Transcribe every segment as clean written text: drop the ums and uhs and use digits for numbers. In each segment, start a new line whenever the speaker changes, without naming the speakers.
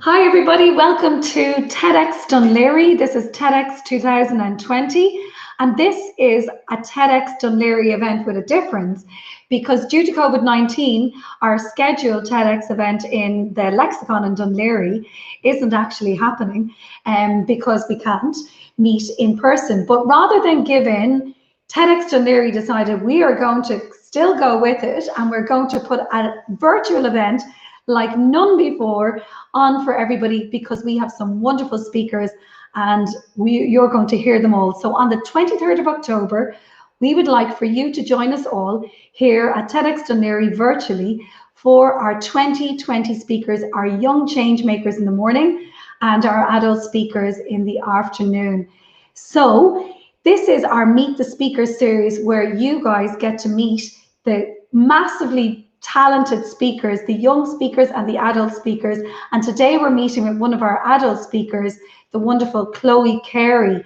Hi everybody, welcome to TedxDunLaoghaire. This is TEDx 2020 and this is a TedxDunLaoghaire event with a difference because due to COVID-19 our scheduled TEDx event in the Lexicon in Dunleary isn't actually happening because we can't meet in person. But rather than give in, TEDxDunLaoghaire decided we are going to still go with it and we're going to put a virtual event like none before on for everybody because we have some wonderful speakers and you're going to hear them all. So on the 23rd of October, we would like for you to join us all here at TEDxDunLaoghaire virtually for our 2020 speakers, our young change makers in the morning and our adult speakers in the afternoon. So this is our Meet the Speakers series where you guys get to meet the massively talented speakers, the young speakers and the adult speakers. And today we're meeting with one of our adult speakers, the wonderful Chloe Carey.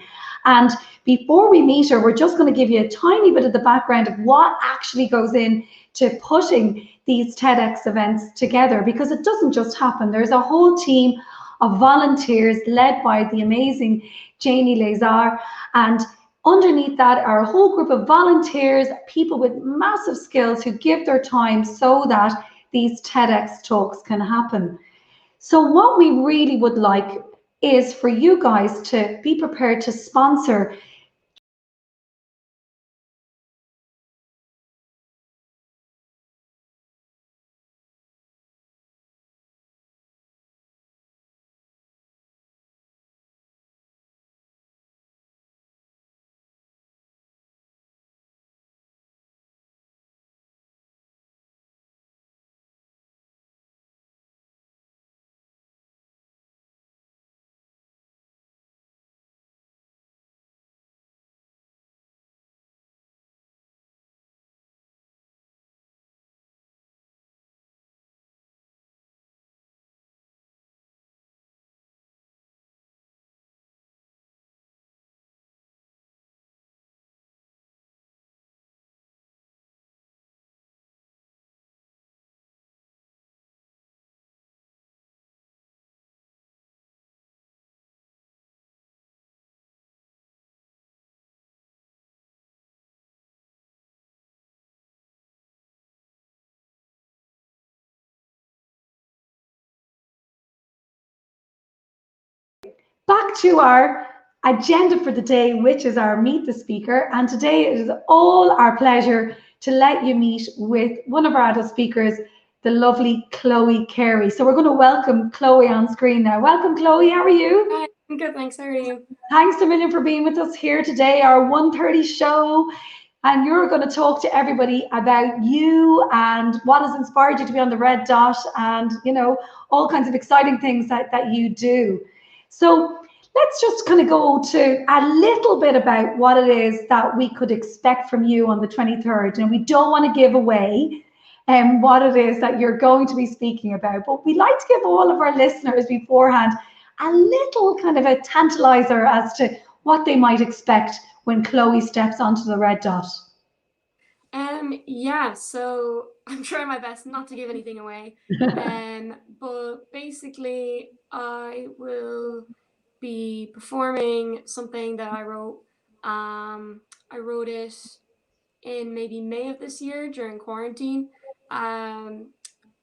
And before we meet her, we're just going to give you a tiny bit of the background of what actually goes into putting these TEDx events together, because it doesn't just happen. There's a whole team of volunteers led by the amazing Janie Laoghaire, and underneath that are a whole group of volunteers, people with massive skills who give their time so that these TEDx talks can happen. So what we really would like is for you guys to be prepared to sponsor back to our agenda for the day, which is our Meet the Speaker. And today it is all our pleasure to let you meet with one of our adult speakers, the lovely Chloe Carey. So we're going to welcome Chloe on screen now. Welcome, Chloe. How are you?
Hi, I'm good, thanks. How are you?
Thanks a million for being with us here today, our 1:30 show. And you're going to talk to everybody about you and what has inspired you to be on the Red Dot and, you know, all kinds of exciting things that you do. So let's just kind of go to a little bit about what it is that we could expect from you on the 23rd. And we don't want to give away what it is that you're going to be speaking about, but we like to give all of our listeners beforehand a little kind of a tantalizer as to what they might expect when Chloe steps onto the Red Dot.
Yeah, so I'm trying my best not to give anything away. But basically I will be performing something that I wrote. I wrote it in maybe May of this year during quarantine. I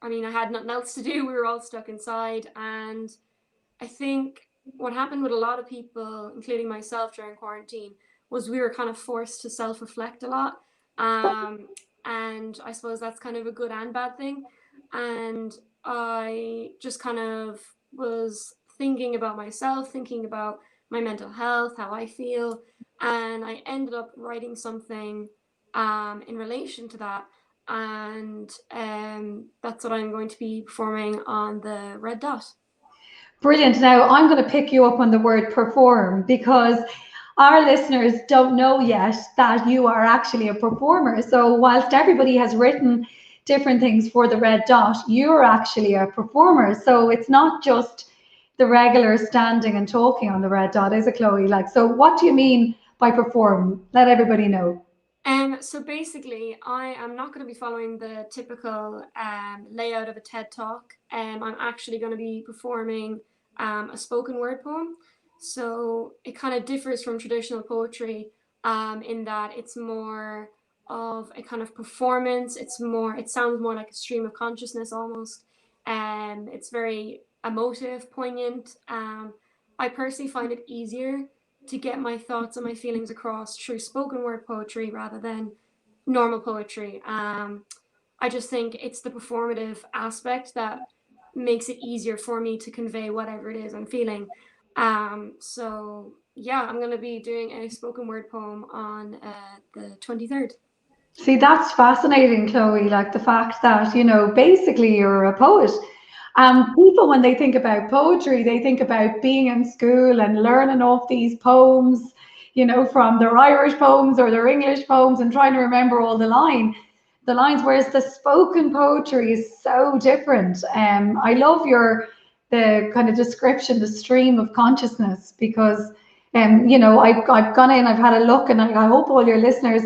mean, I had nothing else to do. We were all stuck inside, and I think what happened with a lot of people, including myself during quarantine, was we were kind of forced to self-reflect a lot. And I suppose that's kind of a good and bad thing. And I just kind of was thinking about myself, thinking about my mental health, how I feel. And I ended up writing something in relation to that. And that's what I'm going to be performing on the Red Dot.
Brilliant. Now, I'm going to pick you up on the word perform because our listeners don't know yet that you are actually a performer. So, whilst everybody has written different things for the Red Dot, you're actually a performer. So, it's not just the regular standing and talking on the Red Dot, is it, Chloe? Like, so what do you mean by perform? Let everybody know.
So basically, I am not going to be following the typical layout of a TED Talk. I'm actually going to be performing a spoken word poem. So it kind of differs from traditional poetry in that it's more of a kind of performance. It sounds more like a stream of consciousness almost. It's very emotive, poignant. I personally find it easier to get my thoughts and my feelings across through spoken word poetry rather than normal poetry. I just think it's the performative aspect that makes it easier for me to convey whatever it is I'm feeling. So yeah, I'm going to be doing a spoken word poem on the 23rd.
See, that's fascinating, Chloe, like the fact that, basically you're a poet. People, when they think about poetry, they think about being in school and learning off these poems, from their Irish poems or their English poems and trying to remember all the lines, whereas the spoken poetry is so different. I love the kind of description, the stream of consciousness, because, I've gone in, I've had a look, and I hope all your listeners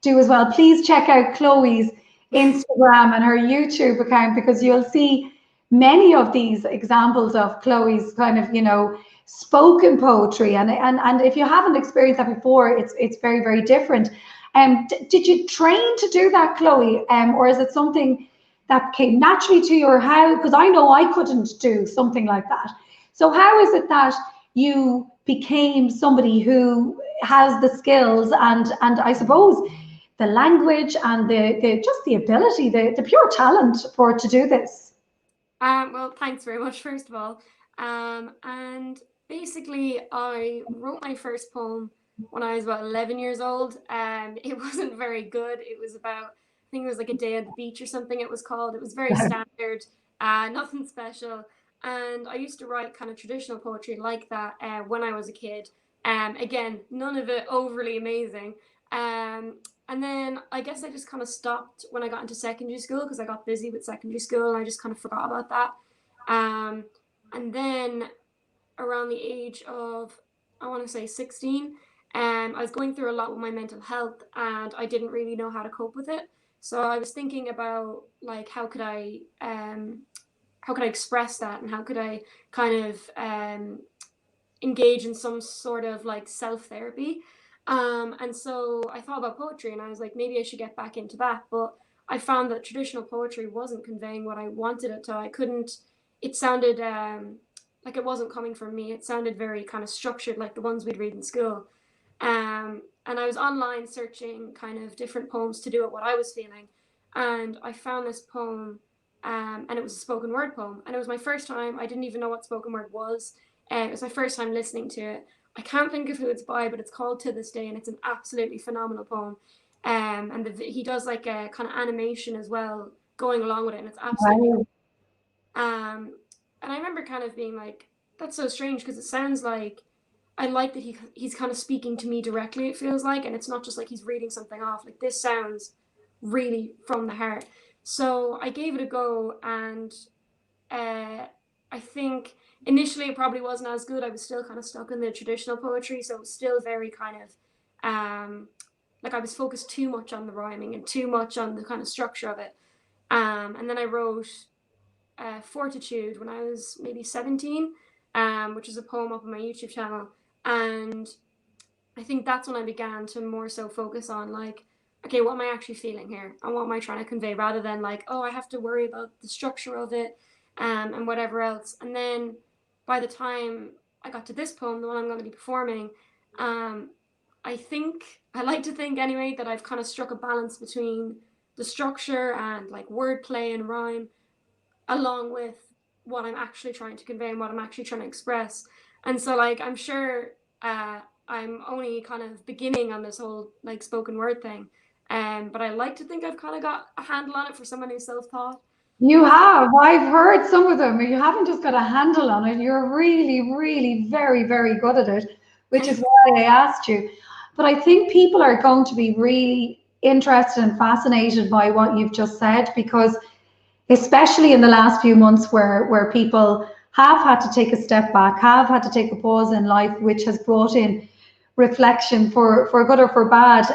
do as well. Please check out Chloe's Instagram and her YouTube account, because you'll see many of these examples of Chloe's kind of, spoken poetry. And if you haven't experienced that before, it's very, very different. Did you train to do that, Chloe? Or is it something that came naturally to you, or how? Because I know I couldn't do something like that. So how is it that you became somebody who has the skills and I suppose the language and the just the ability, the pure talent to do this?
Well, thanks very much, first of all. And basically, I wrote my first poem when I was about 11 years old. It wasn't very good. It was about, I think it was like a day at the beach or something it was called. It was very standard, nothing special. And I used to write kind of traditional poetry like that when I was a kid. Again, none of it overly amazing. Um, and then I guess I just kind of stopped when I got into secondary school because I got busy with secondary school and I just kind of forgot about that. Um, and then around the age of, I want to say 16, I was going through a lot with my mental health and I didn't really know how to cope with it. So I was thinking about like how could I express that and how could I kind of engage in some sort of like self therapy. And so I thought about poetry and I was like, maybe I should get back into that. But I found that traditional poetry wasn't conveying what I wanted it to. I couldn't, it sounded like it wasn't coming from me. It sounded very kind of structured, like the ones we'd read in school. And I was online searching kind of different poems to do it what I was feeling. And I found this poem, and it was a spoken word poem. And it was my first time. I didn't even know what spoken word was. It was my first time listening to it. I can't think of who it's by, but it's called To This Day, and it's an absolutely phenomenal poem. And he does like a kind of animation as well going along with it, and it's absolutely.
Wow.
And I remember kind of being like, that's so strange because it sounds like I like that he's kind of speaking to me directly. It feels like, and it's not just like he's reading something off. Like this sounds really from the heart. So I gave it a go, and I think initially it probably wasn't as good. I was still kind of stuck in the traditional poetry, so it was still very kind of like I was focused too much on the rhyming and too much on the kind of structure of it. And then I wrote Fortitude when I was maybe 17, which is a poem up on my YouTube channel. And I think that's when I began to more so focus on like, okay, what am I actually feeling here? And what am I trying to convey rather than like, oh, I have to worry about the structure of it and whatever else. And then by the time I got to this poem, the one I'm going to be performing, I like to think anyway that I've kind of struck a balance between the structure and like wordplay and rhyme, along with what I'm actually trying to convey and what I'm actually trying to express. And so like I'm sure I'm only kind of beginning on this whole like spoken word thing. But I like to think I've kind of got a handle on it for someone who's self-taught.
You have. I've heard some of them. You haven't just got a handle on it. You're really, really very, very good at it, which is why I asked you. But I think people are going to be really interested and fascinated by what you've just said, because especially in the last few months where people have had to take a step back, have had to take a pause in life, which has brought in reflection for good or for bad,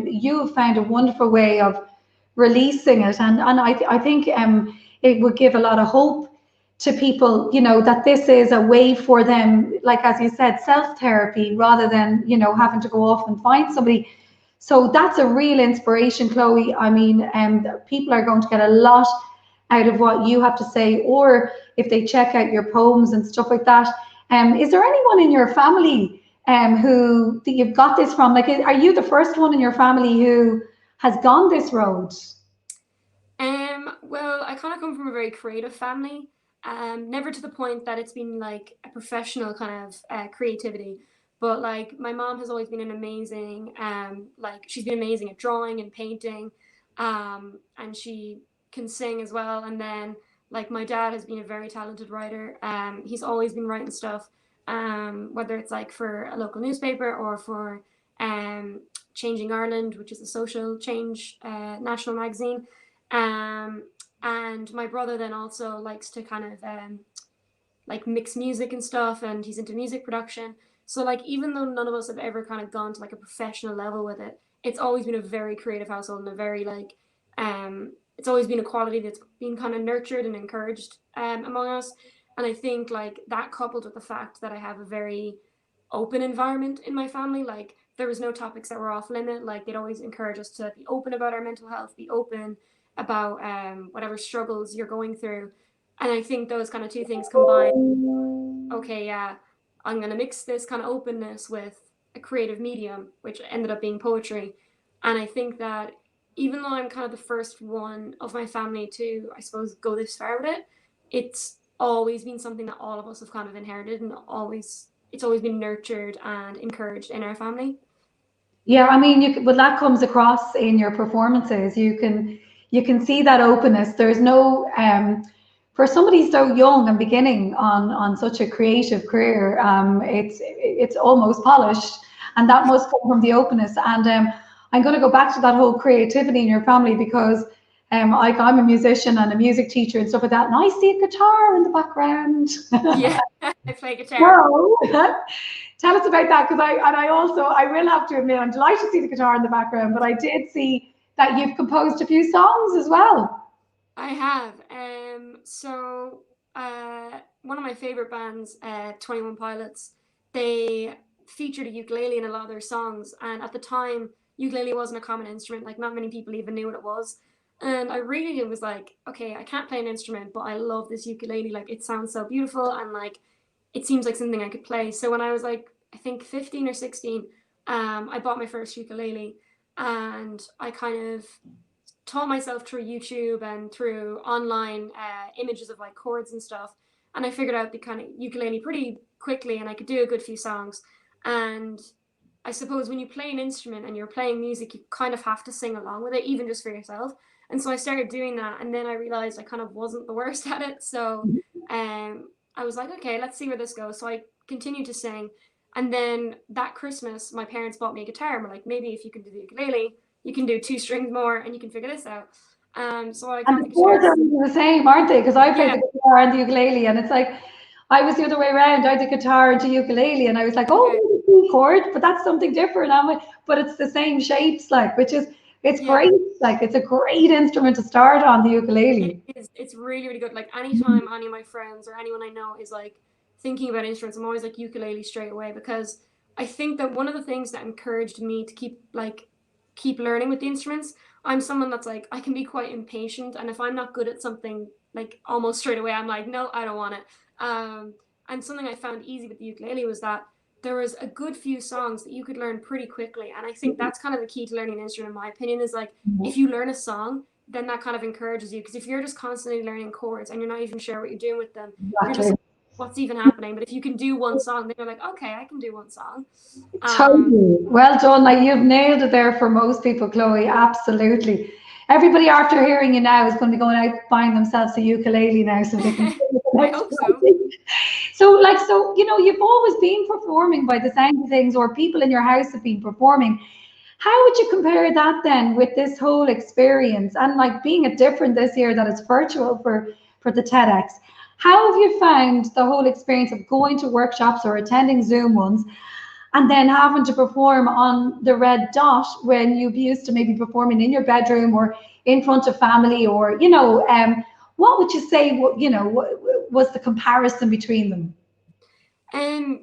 you have found a wonderful way of releasing it, and I think it would give a lot of hope to people, you know, that this is a way for them, like as you said, self-therapy, rather than, you know, having to go off and find somebody. So that's a real inspiration, Chloe. I mean, people are going to get a lot out of what you have to say, or if they check out your poems and stuff like that. Is there anyone in your family who that you've got this from? Like, are you the first one in your family who has gone this road?
Well, I kind of come from a very creative family. Never to the point that it's been like a professional kind of creativity, but like my mom has always been an amazing, like she's been amazing at drawing and painting, and she can sing as well. And then like my dad has been a very talented writer. He's always been writing stuff, whether it's like for a local newspaper or for Changing Ireland, which is a social change national magazine. And my brother then also likes to kind of like mix music and stuff, and he's into music production. So like even though none of us have ever kind of gone to like a professional level with it, it's always been a very creative household, and a very like it's always been a quality that's been kind of nurtured and encouraged among us. And I think like that, coupled with the fact that I have a very open environment in my family, like there was no topics that were off limit. Like they'd always encourage us to be open about our mental health, be open about whatever struggles you're going through. And I think those kind of two things combined, okay, yeah, I'm going to mix this kind of openness with a creative medium, which ended up being poetry. And I think that even though I'm kind of the first one of my family to, I suppose, go this far with it, it's always been something that all of us have kind of inherited, and it's always been nurtured and encouraged in our family.
Yeah, I mean, well, that comes across in your performances. You can see that openness. There's no for somebody so young and beginning on such a creative career, it's almost polished, and that must come from the openness. And I'm going to go back to that whole creativity in your family, because I'm a musician and a music teacher and stuff like that, and I see a guitar in the background.
Yeah, I play guitar.
Wow. Tell us about that, because I will have to admit, I'm delighted to see the guitar in the background, but I did see that you've composed a few songs as well.
I have. So one of my favorite bands, 21 Pilots, they featured a ukulele in a lot of their songs, and at the time, ukulele wasn't a common instrument. Like not many people even knew what it was. And I really was like, okay, I can't play an instrument, but I love this ukulele. Like it sounds so beautiful, and like it seems like something I could play. So when I was like, I think 15 or 16, I bought my first ukulele, and I kind of taught myself through YouTube and through online images of like chords and stuff. And I figured out the kind of ukulele pretty quickly, and I could do a good few songs. And I suppose when you play an instrument and you're playing music, you kind of have to sing along with it, even just for yourself. And so I started doing that, and then I realized I kind of wasn't the worst at it. So I was like, okay, let's see where this goes. So I continued to sing. And then that Christmas, my parents bought me a guitar, and were like, maybe if you can do the ukulele, you can do 2 strings more and you can figure this out. So I got
And
the
the chords
guitar.
are the same, aren't they? Because I played
Yeah,
the guitar and the ukulele, and it's like I was the other way around. I did guitar into ukulele, and I was like,
okay.
oh, the chord, but that's something different. But it's the same shapes, like, which is it's
Yeah,
great. Like, it's a great instrument to start on, the
it
ukulele.
is. It's really, really good. Like anytime any of my friends or anyone I know is like thinking about instruments, I'm always like ukulele straight away, because I think that one of the things that encouraged me to keep learning with the instruments, I'm someone that's like, I can be quite impatient, and if I'm not good at something, like almost straight away, I'm like, no, I don't want it. And something I found easy with the ukulele was that there was a good few songs that you could learn pretty quickly. And I think that's kind of the key to learning an instrument, in my opinion, is like if you learn a song, then that kind of encourages you. Because if you're just constantly learning chords and you're not even sure what you're doing with them, you're just
Exactly.
like, what's even happening? But if you can do one song, then you're like, okay, I can do one song.
Totally. Well done. Like, you've nailed it there for most people, Chloe. Absolutely. Everybody after hearing you now is going to be going out buying themselves a ukulele now, so they can play with the
I
next
hope so.
one. So you've always been performing by the sound of things, or people in your house have been performing. How would you compare that then with this whole experience, and like being it different this year that it's virtual for the TEDx? How have you found the whole experience of going to workshops or attending Zoom ones, and then having to perform on the red dot when you'd be used to maybe performing in your bedroom or in front of family, or, what would you say, what was the comparison between them?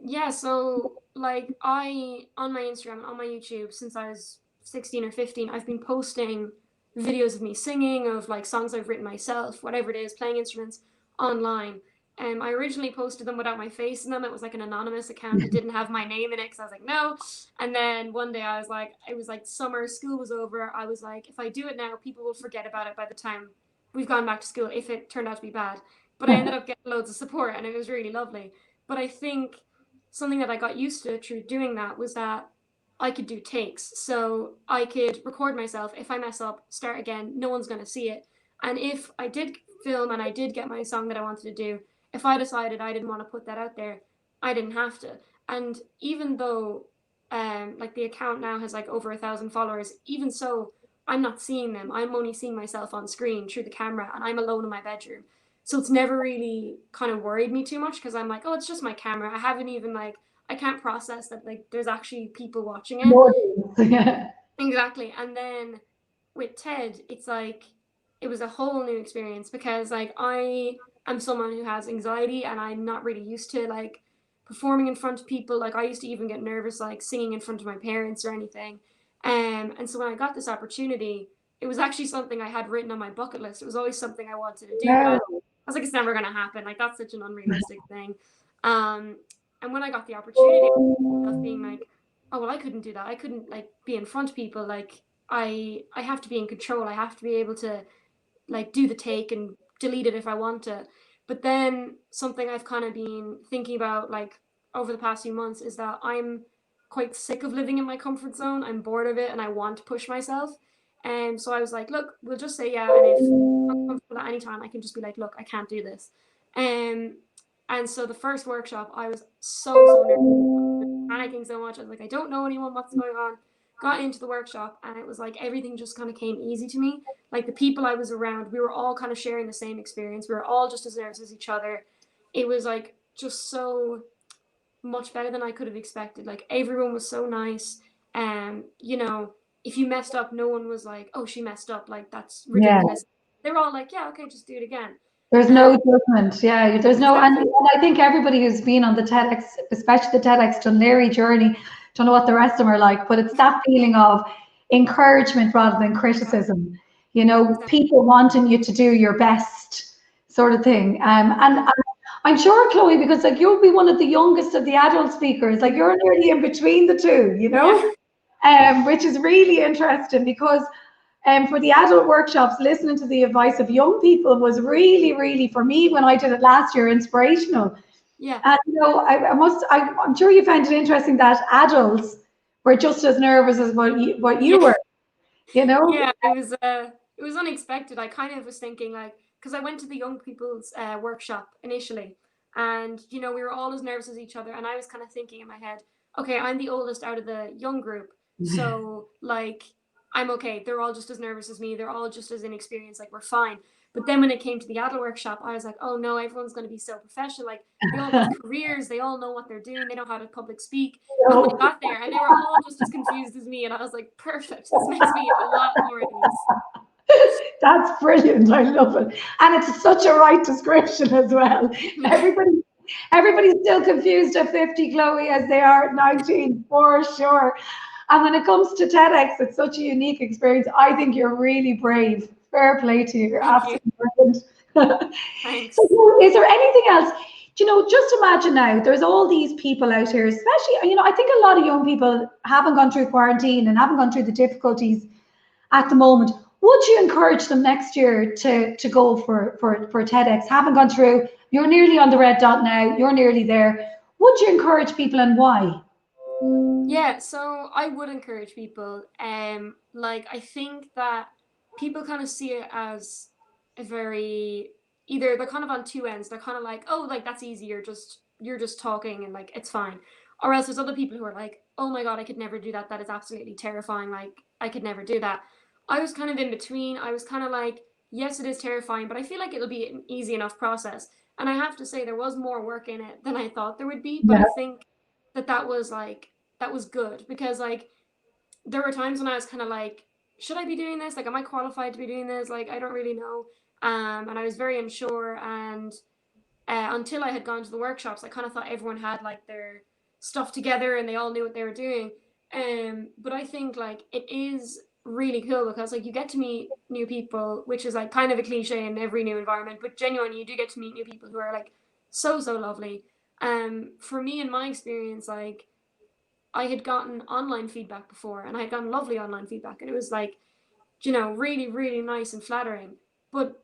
Yeah, so like on my Instagram, on my YouTube, since I was 16 or 15, I've been posting videos of me singing, of like songs I've written myself, whatever it is, playing instruments online. I originally posted them without my face in them. It was like an anonymous account. It didn't have my name in it because I was like, no. And then one day I was like, it was like summer, school was over. I was like, if I do it now, people will forget about it by the time we've gone back to school, if it turned out to be bad. But I ended up getting loads of support and it was really lovely. But I think something that I got used to through doing that was that I could do takes. So I could record myself. If I mess up, start again. No one's going to see it. And if I did film and I did get my song that I wanted to do, if I decided I didn't want to put that out there, I didn't have to. And even though like the account now has like over 1,000 followers, even so, I'm not seeing them. I'm only seeing myself on screen through the camera, and I'm alone in my bedroom. So it's never really kind of worried me too much, because I'm like, oh, it's just my camera. I haven't even like, I can't process that like there's actually people watching it.
Yeah.
Exactly. And then with TED, it's like it was a whole new experience, because like I am someone who has anxiety and I'm not really used to like performing in front of people. Like I used to even get nervous like singing in front of my parents or anything. And so when I got this opportunity, it was actually something I had written on my bucket list. It was always something I wanted to do, but I was like, it's never gonna happen. Like that's such an unrealistic thing. Um, and when I got the opportunity of being like, oh well, I couldn't do that. I couldn't like be in front of people. Like I have to be in control. I have to be able to like do the take and delete it if I want to. But then something I've kind of been thinking about like over the past few months is that I'm quite sick of living in my comfort zone. I'm bored of it and I want to push myself. And so I was like, look, we'll just say yeah. And if I'm comfortable at any time, I can just be like, look, I can't do this. Um, and so the first workshop, I was so nervous, panicking so much. I was like, I don't know anyone, what's going on. Got into the workshop and it was like everything just kind of came easy to me. Like the people I was around, we were all kind of sharing the same experience. We were all just as nervous as each other. It was like just so much better than I could have expected. Like everyone was so nice. If you messed up, no one was like, oh, she messed up. Like that's
Yeah.
ridiculous. They were all like, yeah, okay, just do it again.
There's no judgment. Yeah, there's no, and
Exactly.
I think everybody who's been on the TEDx, especially the TedxDunLaoghaire journey, don't know what the rest of them are like, but it's that feeling of encouragement rather than criticism. People wanting you to do your best, sort of thing. And I'm sure, Chloe, because like you'll be one of the youngest of the adult speakers, like you're nearly in between the two, which is really interesting because. For the adult workshops, listening to the advice of young people was really, really, for me, when I did it last year, inspirational.
Yeah.
And I'm sure you found it interesting that adults were just as nervous as what you were.
Yeah, it was unexpected. I kind of was thinking like, because I went to the young people's workshop initially, and we were all as nervous as each other, and I was kind of thinking in my head, okay, I'm the oldest out of the young group, so like I'm okay. They're all just as nervous as me. They're all just as inexperienced. Like we're fine. But then when it came to the adult workshop, I was like, oh no, everyone's going to be so professional. Like they all have careers. They all know what they're doing. They know how to public speak. And we got there and they were all just as confused as me. And I was like, perfect. This makes me a lot more at ease.
That's brilliant. I love it. And it's such a right description as well. Everybody's still confused at 50, Chloe, as they are at 19, for sure. And when it comes to TEDx, it's such a unique experience. I think you're really brave. Fair play to you. You're absolutely brilliant.
Thanks.
So, is there anything else? Just imagine now, there's all these people out here, especially, I think a lot of young people haven't gone through quarantine and haven't gone through the difficulties at the moment. Would you encourage them next year to go for TEDx? Haven't gone through, you're nearly on the red dot now, you're nearly there. Would you encourage people and why?
Yeah, so I would encourage people. Like I think that people kind of see it as a very either they're kind of on two ends. They're kind of like, oh, like that's easy. You're just talking and like it's fine. Or else there's other people who are like, oh my God, I could never do that. That is absolutely terrifying. Like I could never do that. I was kind of in between. I was kind of like, yes, it is terrifying, but I feel like it'll be an easy enough process. And I have to say there was more work in it than I thought there would be. But I think that was like that was good, because like there were times when I was kind of like, should I be doing this? Like, am I qualified to be doing this? Like, I don't really know. And I was very unsure. And until I had gone to the workshops, I kind of thought everyone had like their stuff together and they all knew what they were doing. But I think like it is really cool, because like you get to meet new people, which is like kind of a cliche in every new environment, but genuinely you do get to meet new people who are like so lovely. For me, in my experience, like I had gotten online feedback before, and I had gotten lovely online feedback, and it was like, you know, really nice and flattering. But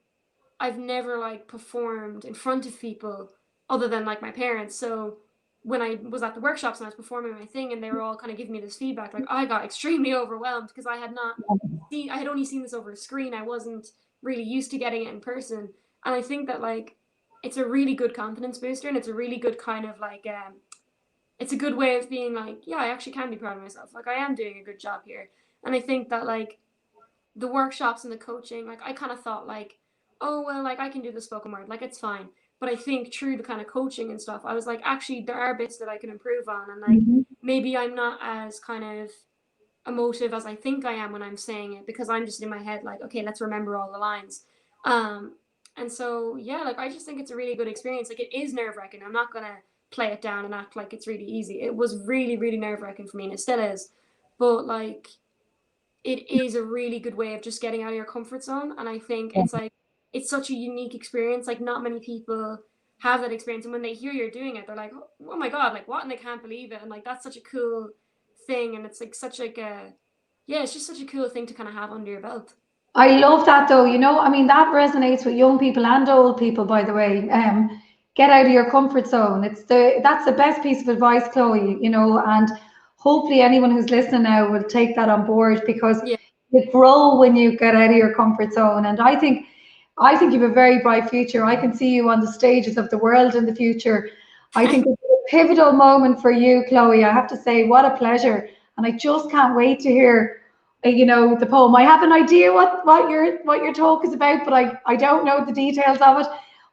I've never like performed in front of people other than like my parents. So when I was at the workshops and I was performing my thing and they were all kind of giving me this feedback, like I got extremely overwhelmed, because I had only seen this over a screen. I wasn't really used to getting it in person. And I think that like it's a really good confidence booster, and it's a really good kind of like it's a good way of being like, yeah, I actually can be proud of myself. Like I am doing a good job here. And I think that like the workshops and the coaching, like I kind of thought like, oh, well, like I can do the spoken word, like it's fine. But I think through the kind of coaching and stuff, I was like, actually, there are bits that I can improve on. And like, maybe I'm not as kind of emotive as I think I am when I'm saying it, because I'm just in my head like, okay, let's remember all the lines. And so, yeah, like I just think it's a really good experience. Like it is nerve-wracking. I'm not going to play it down and act like it's really easy. It was really nerve-wracking for me, and it still is. But like, it is a really good way of just getting out of your comfort zone. And I think it's like, it's such a unique experience. Like not many people have that experience. And when they hear you're doing it, they're like, oh my God, like what? And they can't believe it. And like, that's such a cool thing. And it's like such like a, yeah, it's just such a cool thing to kind of have under your belt.
I love that though, you know, I mean, that resonates with young people and old people, by the way. Get out of your comfort zone. That's the best piece of advice, Chloe, you know, and hopefully anyone who's listening now will take that on board, because
Yeah.
you grow when you get out of your comfort zone. And I think you have a very bright future. I can see you on the stages of the world in the future. I think it's a pivotal moment for you, Chloe. I have to say, what a pleasure. And I just can't wait to hear, you know, the poem. I have an idea what your talk is about, but I don't know the details of it.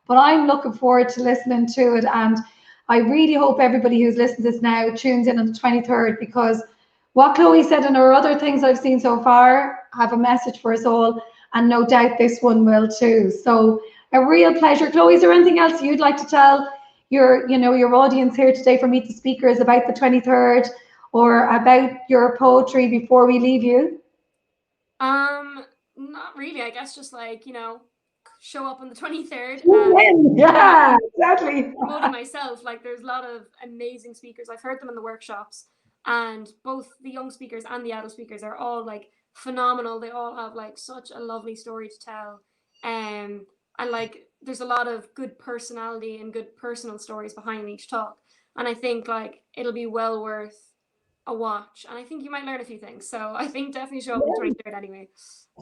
But I'm looking forward to listening to it. And I really hope everybody who's listening to this now tunes in on the 23rd, because what Chloe said and her other things I've seen so far have a message for us all, and no doubt this one will too. So a real pleasure. Chloe, is there anything else you'd like to tell your audience here today for Meet the Speakers about the 23rd, or about your poetry before we leave you?
Not really. I guess just like, you know, show up on the 23rd.
Yeah, exactly.
Promoting myself, like there's a lot of amazing speakers. I've heard them in the workshops, and both the young speakers and the adult speakers are all like phenomenal. They all have like such a lovely story to tell. And like there's a lot of good personality and good personal stories behind each talk. And I think like it'll be well worth a watch. And I think you might learn a few things. So I think definitely show up on the 23rd anyway.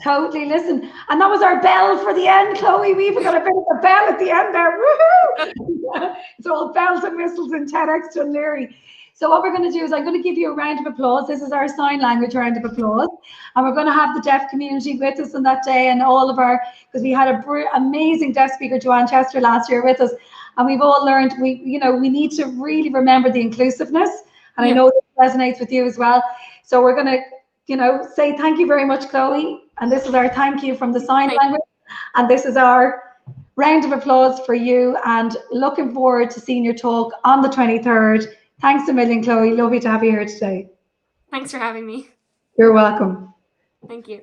Totally. Listen, and that was our bell for the end, Chloe. We even got a bit of a bell at the end there. Woohoo! It's all bells and whistles in TedxDunLaoghaire. So what we're going to do is I'm going to give you a round of applause. This is our sign language round of applause. And we're going to have the deaf community with us on that day, and all of our, because we had a amazing deaf speaker, Joanne Chester, last year with us. And we've all learned we need to really remember the inclusiveness. And I know this resonates with you as well. So we're going to, say thank you very much, Chloe. And this is our thank you from the sign language. And this is our round of applause for you. And looking forward to seeing your talk on the 23rd. Thanks a million, Chloe. Lovely to have you here today.
Thanks for having me.
You're welcome.
Thank you.